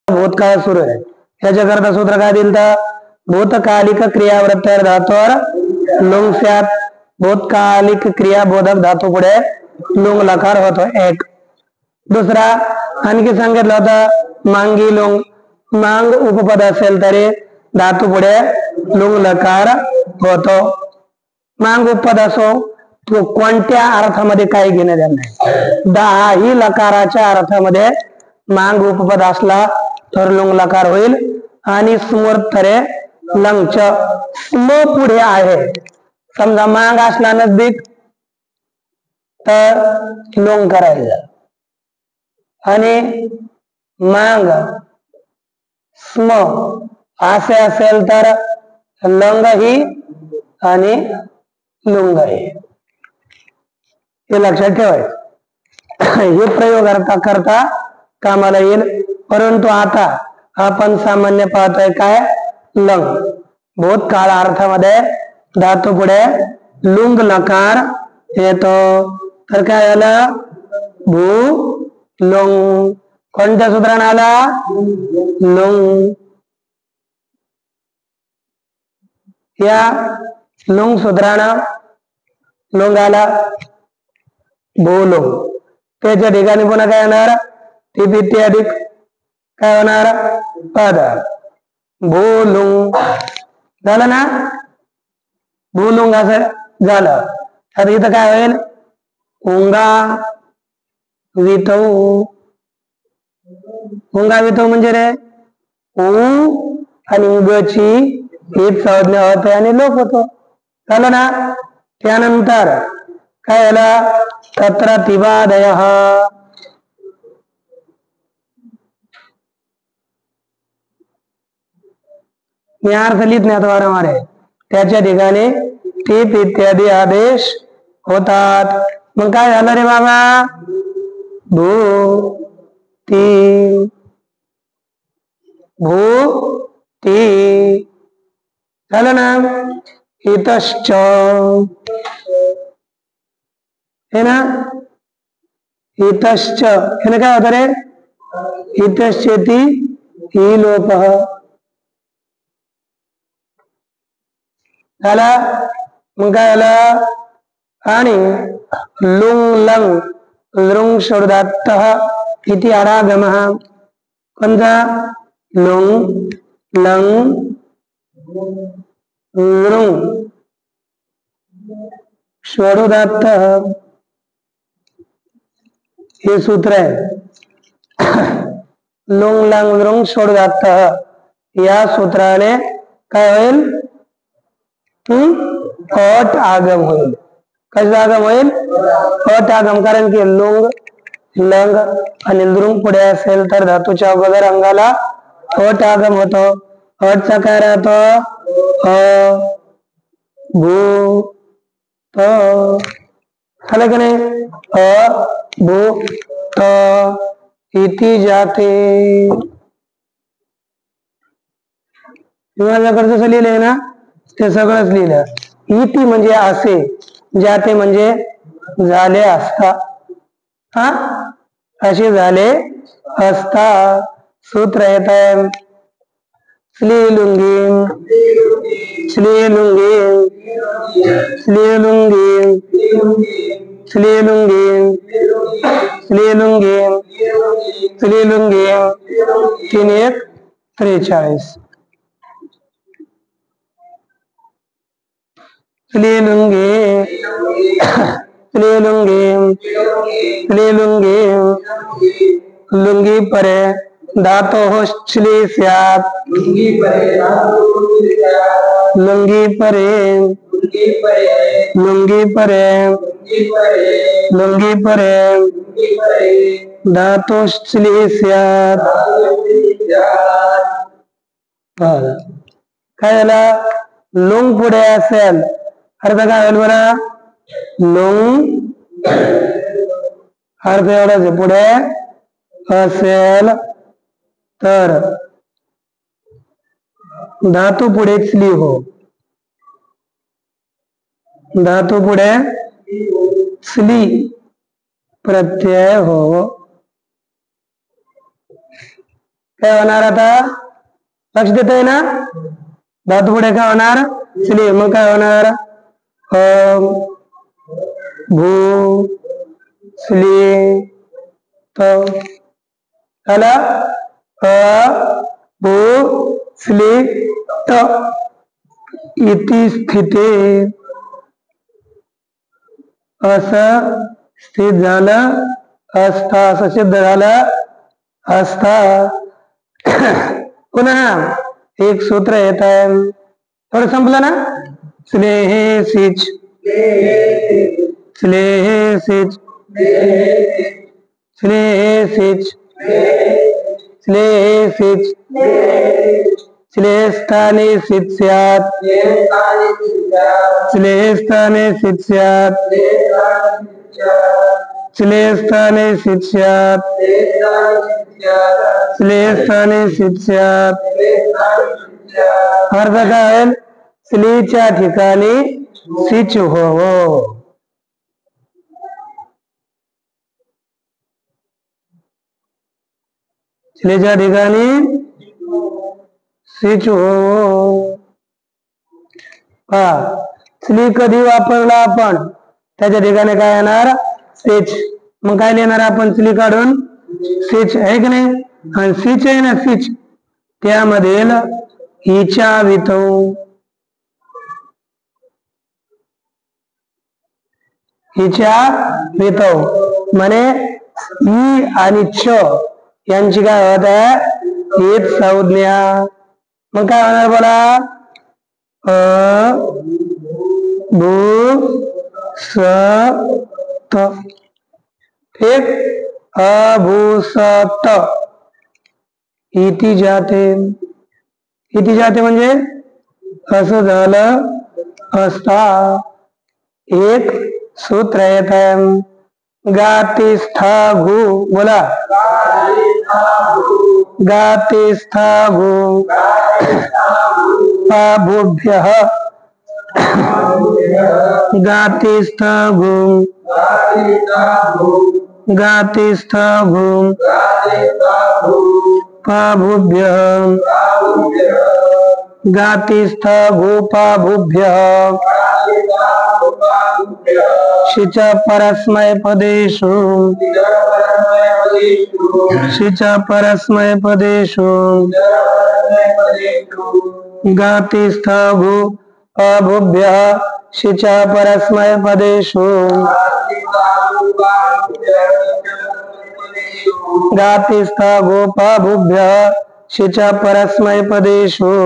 भूतकाळ सुरू आहे याच्याकरता सूत्र काय दिलं तर भूतकालिक क्रियावृत्तर धातूवर लुंग स्यात भूतकालिक क्रियाबोधक धातू पुढे लुंग लकार होतो एक. दुसरा आणखी सांगितलं होतं मांगी लुंग मांग उपपद असेल तरी धातू पुढे लुंग लकार होतो. मांग उपपद असो तो कोणत्या अर्थामध्ये काही घेणं देणं नाही. 10 लकाराच्या अर्थामध्ये मांग उपपद असला तर लुंग लकार होईल आणि समर्थरे लंगच स्म पुढे आहे. समजा मांग असला नजदीक तर लुंग करायचं आणि मांग स्म असे असेल तर लंग ही आणि लुंग ही. हे लक्षात ठेवायचं. हे प्रयोग करता कामाला येईल. परंतु आता आपण सामान्य पाहतोय काय लंग भूतकाळ अर्थामध्ये धातू पुढे लुंग लकार येतो. तर काय झालं भू लुंग. कोणत्या सूत्राने आला लुंग. या लुंग सूत्रानं लुंग आला भूलुंग. त्याच्या ठिकाणी पुन्हा काय होणार टिप अधिक काय होणार पद भूलुंग झालं ना. भूलुंग असं झालं तर इथं काय होईल उंगा वितौ. उंगा वितौ म्हणजे रे ऊ आणि उगची हीच संज्ञा होते आणि लोप होतो. झालं ना. त्यानंतर काय झालं तत्र तिवादयः मी अर्थ लिहिण्यात वारंवार आहे. त्याच्या ठिकाणी टिप इत्यादी आदेश होतात. मग काय झालं रे बाबा भू ती भू ती झालं ना. इतश्च हे ना इतश्च हे काय होतं रे इतश्चेती ही लोप झाला. मग काय झालं आणि लुंग लंग लृंग शोधात इति अरागम. कोणता लुंग लंग लृंग शोधात हे सूत्र आहे. लुंग लंग लृंग शोधात या सूत्राने काय होईल अट आगम होईल. कसं आगम होईल अट आगम. कारण की लुंग लंग आणि लृंग पुढे असेल तर धातूच्या अगोदर अंगाला अट आगम होतो. अटचा काय राहतो अ भू त झालं की नाही. अ भू त इति जाते. माझ्याकडे जसं लिहिलंय ना ते सगळंच लिहिलं. इति म्हणजे असे जाते म्हणजे झाले असता. हा असे झाले असता. सूत्र येत आहे श्रीलुंगी श्रीलुंगी श्रीलुंगी श्रीलुंगी श्रीलुंगी श्रीलुंगी 3:1:43 श्रीलुंगी श्रीलुंगी श्रीलुंगी लुंगी परे धातोः श्ली स्यात्. लुंगी परे लुंगी परे लुंगी परे धातोः श्ली स्यात्. काय झालं लुंग पुढे असेल अर्थ काय होईल बरं लुंग अर्थ एवढाच पुढे असेल तर धातू पुढे स्ली हो. धातू पुढे स्ली प्रत्यय हो. काय होणार आता लक्ष देतोय ना धातू पुढे काय होणार स्ली मग काय होणार भू स्ली त आला भू स्ली त इति स्थिती असं स्थित झालं असता असं सिद्ध झालं असता पुन्हा एक सूत्र येत आहे थोडं संपलं ना स्नेहे सिच स्नेहे सिच स्नेहे सिच स्नेहे सिच स्नेहस्थाने सिच स्यात् स्नेहस्थाने सिच स्यात् स्नेहस्थाने सिच स्यात् स्नेहस्थाने सिच स्यात् अर्थ काय स्लीच्या ठिकाणी सिच हो स्लीच्या ठिकाणी सिच हो स्ली कधी वापरला आपण त्याच्या ठिकाणी काय येणार सिच मग काय लिहिणार आपण स्ली काढून सिच आहे की नाही आणि सिच आहे ना सिच त्यामधील हिच्या वितौ हिच्या वितौ म्हणे ई आणि छ यांची काय होत आहे हीच संज्ञा मग काय होणार बोला भू स त ठीक अभूसत इति जाते म्हणजे असं झालं असता एक सूत्र येत आहे गातिस्था घु बोला गातिस्था घु पाभुभ्यः गातिस्था घु गातिस्था घु पाभुभ्यः गातिस्था घु पाभुभ्यः शिच परस्मै पदेषु शिच परस्मै पदेषु गातिस्था भू अभुभ्यः शिच परस्मै पदेषु गातिस्था गोपाभुभ्यः शिच परस्मै पदेषु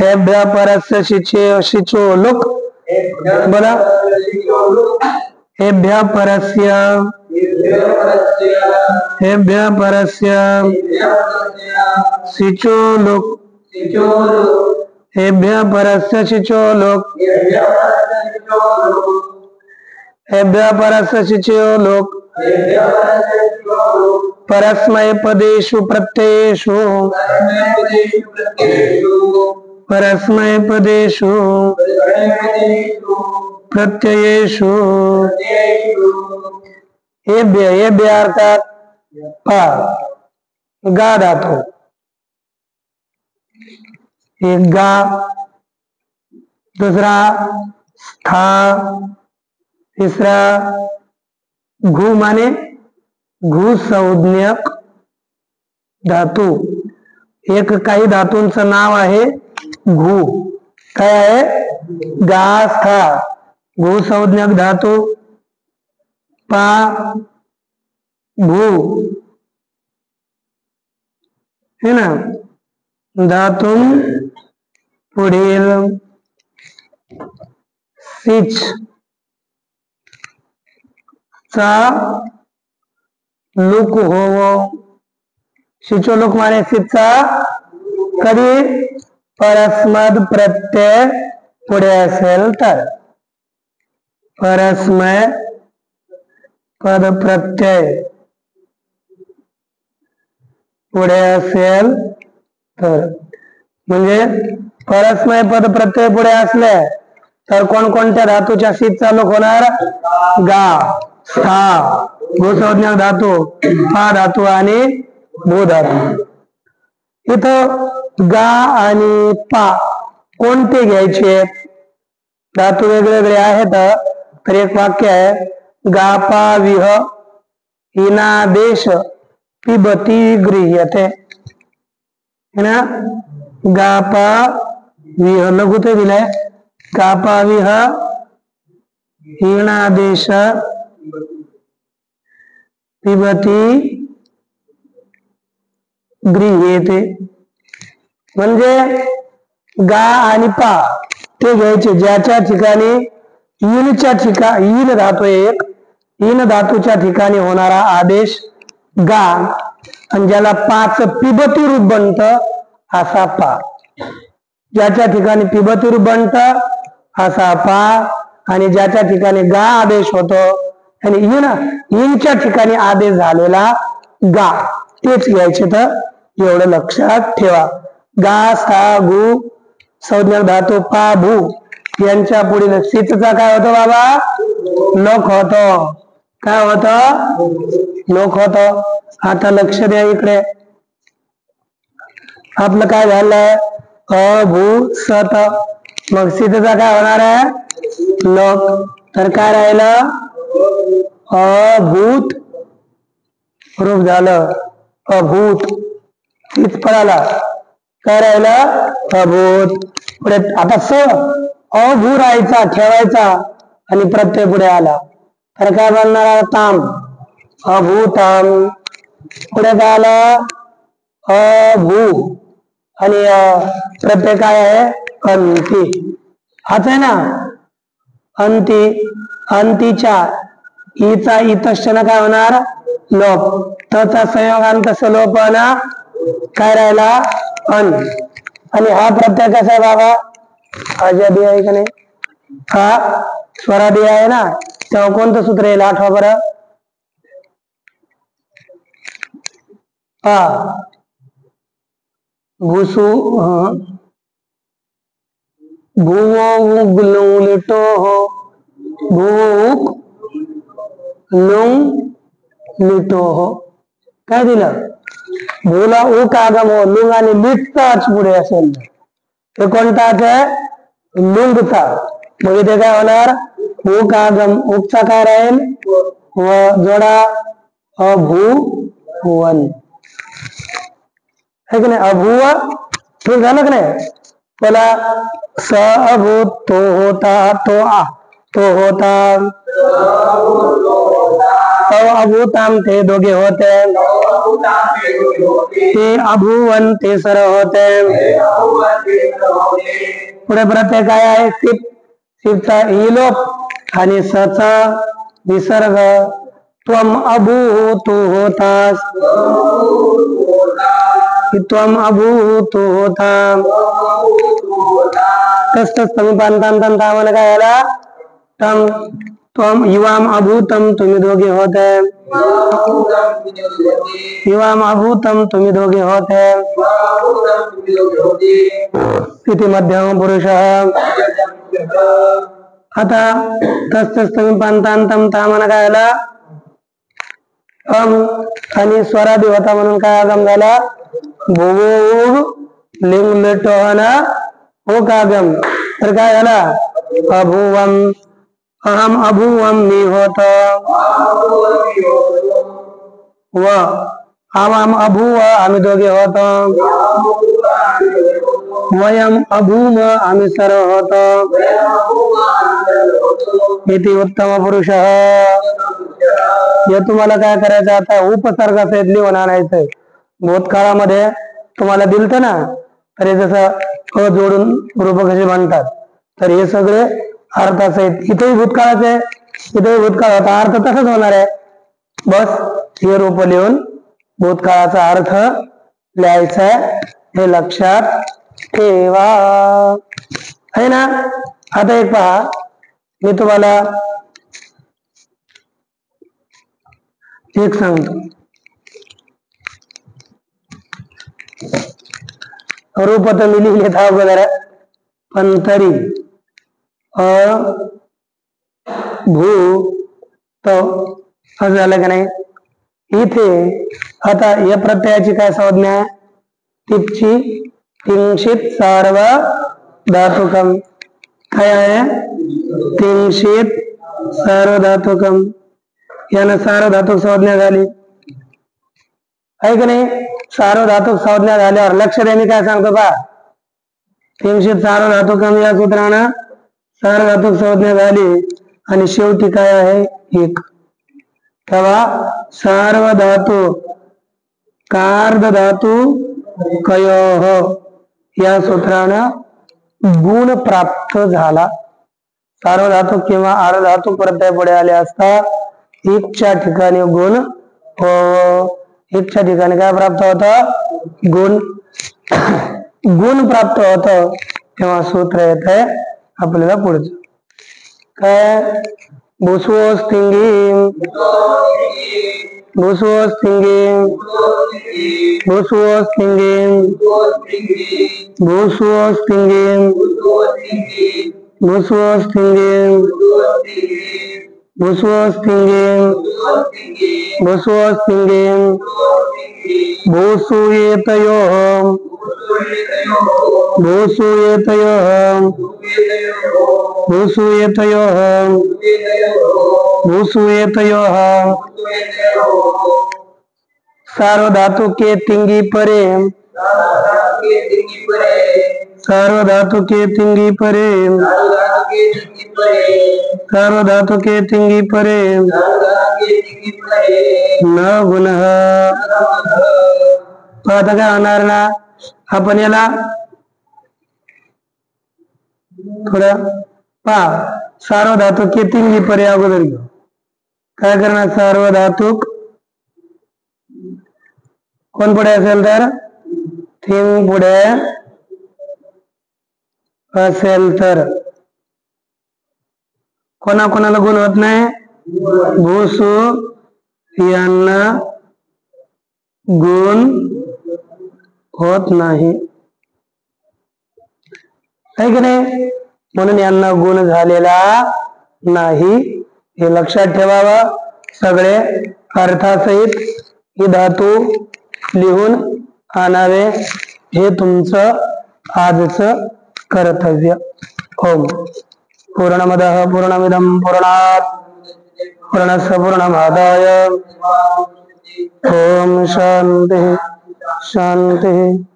हेभ्य परस्य शिचो लुक बोला हेभ्य परस्य शिचो लुक हेभ्य परस्य शिचो लुक हेभ्य परस्य शिचो लुक परस्मै पदेषु प्रत्ययेषु परस्मै पदेषु प्रत्ययेषु हेभ्य अर्थात गा धातु एक गा दूसरा स्था तीसरा घु माने घु संज्ञक धातू एक काही धातूंचं नाव आहे घु काय आहे गा स्था घु संज्ञक धातू पा भू है ना धातून पुढील सिच चा लुक होवो शिचो लुक माने सिचा कधी परस्मद प्रत्यय पुढे असेल तर परस्मय पद प्रत्यय पुढे असेल तर म्हणजे परस्मय पद प्रत्यय पुढे असले तर कोणकोणत्या धातूच्या शीत चालू होणार गा सहा भूसंज्ञक धातू, पा धातू आणि भू धातू. इथं गा आणि पा कोणते घ्यायचे? धातू वेगवेगळे आहेत तर एक वाक्य आहे, गा पा विह हिनादेश पिबती गृह्यते. है ना? गा पा विह लघु ते दिलाय, गा पा विह हिनादेश पिबती गृह्यते. म्हणजे गा आणि पा ते घ्यायचे ज्याच्या ठिकाणी इन धातू एक, इन धातूच्या ठिकाणी होणारा आदेश गा आणि ज्याला पाच पिबती रूप बनत असा पा. ज्याच्या ठिकाणी पिबती रूप बनत असा पा आणि ज्याच्या ठिकाणी गा आदेश होतो आणि इनच्या ठिकाणी आदेश झालेला गा तेच घ्यायचे. तर एवढं लक्षात ठेवा. गा सा गु संज्ञक धातू पा भू यांच्या पुढील सिचचा काय होतो बाबा? लोक होतो. काय होत? लोक होतो. आता लक्ष द्या इकडे. आपलं काय झालंय? अभू सत, मग सिचचा काय होणार आहे? लोक. तर काय राहिलं? अभूत रूप झालं अभूत. तीच पडाला काय राहिलं? अभूत. पुढे आता स अभू राहायचा ठेवायचा आणि प्रत्यय पुढे आला तर काय बनणार? ताम. अभूताम. पुढे काय आलं? अभू आणि प्रत्यय काय आहे? अंती. हाच आहे ना? अंती. अंतीच्या ईचा इतश्चन काय होणार? लोप. तचा संयोगांत लोप ना काय राहिला? अन. आणि हा प्रत्यय कसा आहे बाबा? आजादी आहे का नाही? हा स्वरादी आहे ना, तेव्हा कोणतं सूत्र येईल? आठवा बरं. हा भूसु भूवो लिटो हो भूक लुंग लिटो हो. काय दिलं? भूला उक आगम हो, लुंग आणि लिटचाच पुढे असेल. हे कोणताच आहे? लुंगचा. मग इथे काय होणार? उक आगम. उकचा काय राहील? व जोडा अभुवन. है की नाही? अभुव. ठीक झालं की नाही? बोला. स अभूत तो होता, तो होता. तो अभूताम ते दोघे होते. ते अभुवन ते सर होते. पुढे प्रत्यय काय आहे? सिप. सिपचा इलोप आणि सचा विसर्ग. त्वम अभू तू होतास. त्वम अभू तू होता. तसतच समीपांतांता मला काय आला? तम. त्वम युवाम अभूतम तुम्ही दोघे होते. युवाम अभूतम तुम्ही दोघे होते. इति मध्यम पुरुष. आता तसतच समीपांतांतम ता मला काय आला? आणि स्वरादी होता म्हणून काय आगम झाला? भुवो लिंग लिटोहना हो कागम. तर काय झाला? अभुवम. अहम अभुवम मी होत. व आवाम अभुव आम्ही दोघे होतो. वयम अभूम आम्ही सर्व होतो. इति उत्तम पुरुष. हे तुम्हाला काय करायचं? आता उपसर्गासहित लिहून आणायचंय. भूतकाळामध्ये तुम्हाला दिलत ना, तर हे जसं अ जोडून रूप कसे म्हणतात, तर हे सगळे अर्थासहित. इथेही भूतकाळाचे, इथेही भूतकाळ होता, अर्थ तसाच होणार आहे. बस हे रूप लिहून भूतकाळाचा अर्थ लिहायचा आहे, हे लक्षात ठेवा. आहे ना? आता एक पहा, मी तुम्हाला एक सांगतो. रूप तर मी लिहिलेत अगोदर, पण तरी अ भू त असं झालं का नाही. इथे आता या प्रत्ययाची काय संज्ञा आहे, तिची तिंशित सार्व धातुकम. काय आहे, तिंशित सार्वधातुकम. यानं सार्वधातुक संज्ञा झाली आहे की नाही. सार्वधातुक संज्ञा झाल्यावर लक्ष द्या, मी काय सांगतो पहा. तिंशित सार्वधातुकम या सूत्रानं सार्वधातुक संज्ञा झाली आणि शेवटी काय आहे, एक. तेव्हा सार्वधातु कार्ध धातू कयोः या सूत्रानं गुण प्राप्त झाला. सार्वधातुक किंवा अर्धधातुक प्रत्यय पुढे आले असता एकच्या ठिकाणी गुण हो, एकच्या ठिकाणी काय प्राप्त होतं, गुण. गुण प्राप्त होत तेव्हा सूत्र येत आहे आपल्याला पुढचं काय, भुस्वोस्तिंगीं भुस्वोस्तिंगीं भुस्वोस्तिंगीं भुस्वोस्तिंगीं भुस्वोस्तिंगीं भुस्वोस्तिंगीं भुस्वोस्तिंगीं भूसूयेतयोः भूसूयेतयोः भूसूयेतयोः भूसूयेतयोः सार्वधातु के तिंगी परे सार्वधातु के तिंगी परे सार्वधातु के तिंगी परे न गुणः. आता काय होणार ना, आपण याला थोडं पहा. सार्वधातुक के तिंगी परे अगोदर घेऊ. काय करणार, सार्वधातुक कोण पुढे असेल तर थिंग पुढे असेल तर कोणाकोणाला गुण होत नाही, भूसू यांना गुण होत नाही आहे की नाही. म्हणून यांना गुण झालेला नाही, हे लक्षात ठेवावं. सगळे अर्थासहित ही धातू लिहून आणावे, हे तुमचं आजचं कर्तव्य. ओम पूर्णमदः पूर्णमिदं पूर्णात् पूर्णस्य पूर्णमादाय. ओम शांती शांती.